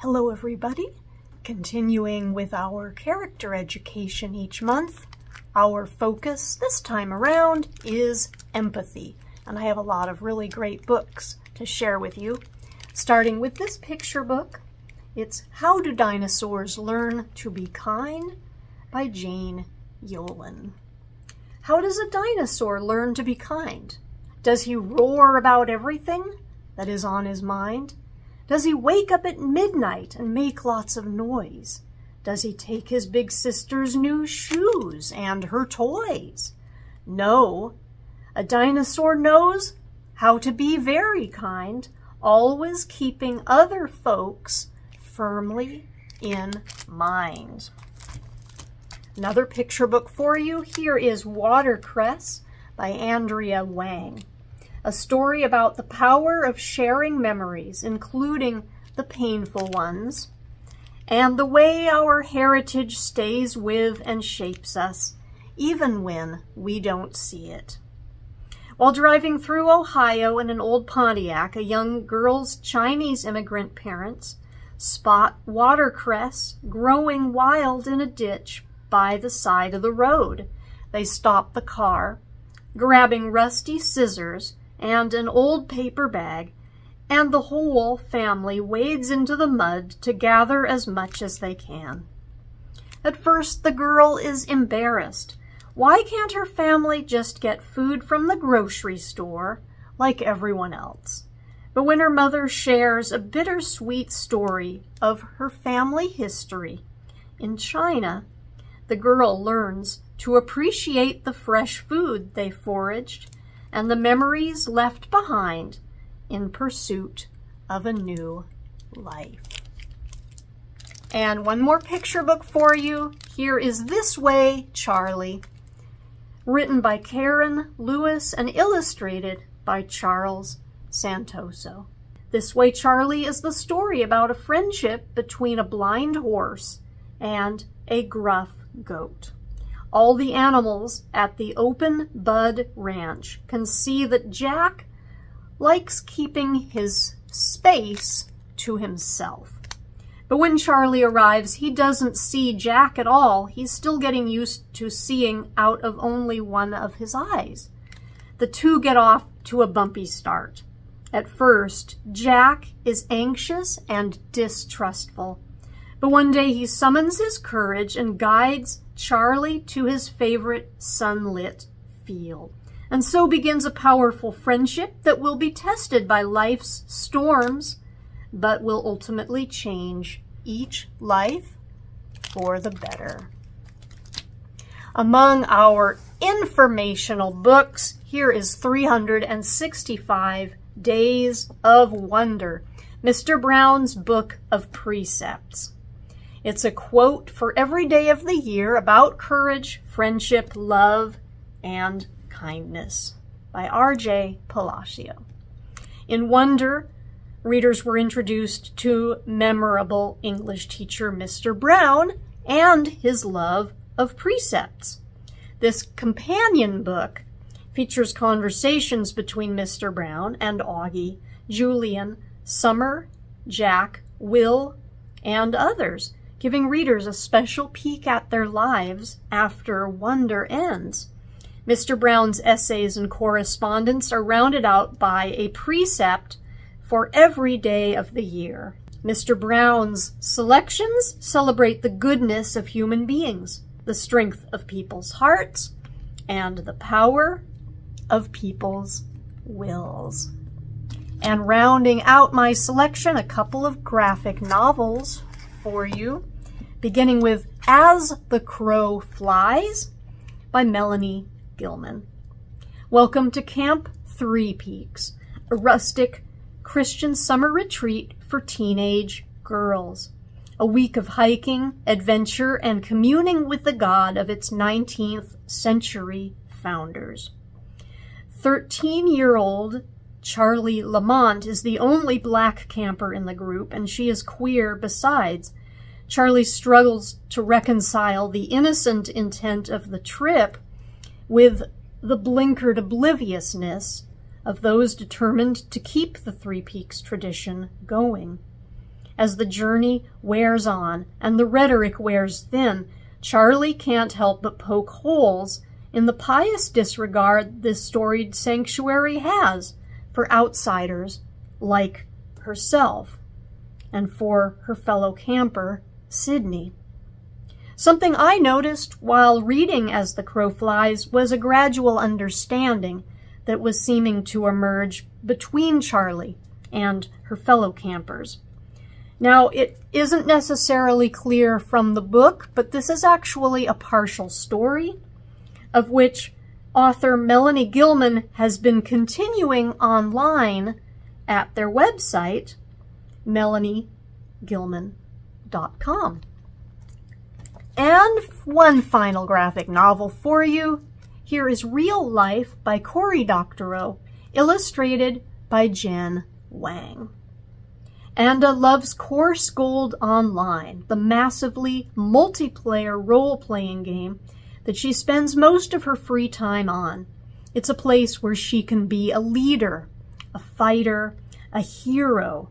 Hello everybody. Continuing with our character education each month, our focus this time around is empathy, and I have a lot of really great books to share with you. Starting with this picture book, it's How Do Dinosaurs Learn to Be Kind by Jane Yolen. How does a dinosaur learn to be kind? Does he roar about everything that is on his mind? Does he wake up at midnight and make lots of noise? Does he take his big sister's new shoes and her toys? No. A dinosaur knows how to be very kind, always keeping other folks firmly in mind. Another picture book for you. Here is Watercress by Andrea Wang. A story about the power of sharing memories, including the painful ones, and the way our heritage stays with and shapes us, even when we don't see it. While driving through Ohio in an old Pontiac, a young girl's Chinese immigrant parents spot watercress growing wild in a ditch by the side of the road. They stop the car, grabbing rusty scissors and an old paper bag, and the whole family wades into the mud to gather as much as they can. At first, the girl is embarrassed. Why can't her family just get food from the grocery store like everyone else? But when her mother shares a bittersweet story of her family history in China, the girl learns to appreciate the fresh food they foraged and the memories left behind in pursuit of a new life. And one more picture book for you. Here is This Way, Charlie, written by Caron Lewis and illustrated by Charles Santoso. This Way, Charlie is the story about a friendship between a blind horse and a gruff goat. All the animals at the Open Bud Ranch can see that Jack likes keeping his space to himself. But when Charlie arrives, he doesn't see Jack at all. He's still getting used to seeing out of only one of his eyes. The two get off to a bumpy start. At first, Jack is anxious and distrustful. But one day he summons his courage and guides Charlie to his favorite sunlit field. And so begins a powerful friendship that will be tested by life's storms, but will ultimately change each life for the better. Among our informational books, here is 365 Days of Wonder, Mr. Brown's Book of Precepts. It's a quote for every day of the year about courage, friendship, love, and kindness by R.J. Palacio. In Wonder, readers were introduced to memorable English teacher Mr. Brown and his love of precepts. This companion book features conversations between Mr. Brown and Augie, Julian, Summer, Jack, Will, and others, giving readers a special peek at their lives after Wonder ends. Mr. Brown's essays and correspondence are rounded out by a precept for every day of the year. Mr. Brown's selections celebrate the goodness of human beings, the strength of people's hearts, and the power of people's wills. And rounding out my selection, a couple of graphic novels for you, beginning with As the Crow Flies by Melanie Gillman. Welcome to Camp Three Peaks, a rustic Christian summer retreat for teenage girls. A week of hiking, adventure, and communing with the God of its 19th century founders. 13-year-old Charlie Lamont is the only black camper in the group, and she is queer besides. Charlie struggles to reconcile the innocent intent of the trip with the blinkered obliviousness of those determined to keep the Three Peaks tradition going. As the journey wears on and the rhetoric wears thin, Charlie can't help but poke holes in the pious disregard this storied sanctuary has for outsiders like herself and for her fellow camper, Sydney. Something I noticed while reading As the Crow Flies was a gradual understanding that was seeming to emerge between Charlie and her fellow campers. Now, it isn't necessarily clear from the book, but this is actually a partial story, of which author Melanie Gillman has been continuing online at their website, melaniegillman.com. And one final graphic novel for you. Here is Real Life by Cory Doctorow, illustrated by Wang. Anda loves Coarse Gold Online, the massively multiplayer role-playing game that she spends most of her free time on. It's a place where she can be a leader, a fighter, a hero.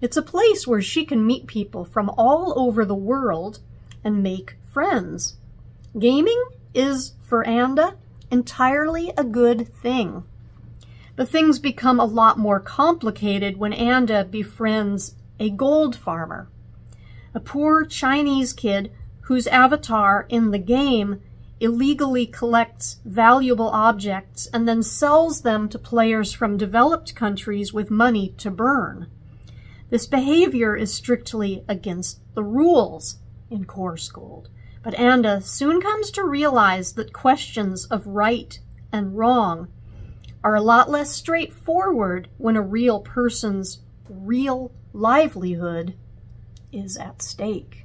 It's a place where she can meet people from all over the world and make friends. Gaming is, for Anda, entirely a good thing. But things become a lot more complicated when Anda befriends a gold farmer, a poor Chinese kid whose avatar in the game illegally collects valuable objects and then sells them to players from developed countries with money to burn. This behavior is strictly against the rules in Coarse Gold, but Anda soon comes to realize that questions of right and wrong are a lot less straightforward when a real person's real livelihood is at stake.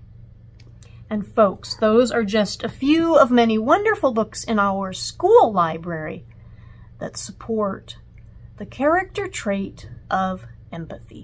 And folks, those are just a few of many wonderful books in our school library that support the character trait of empathy.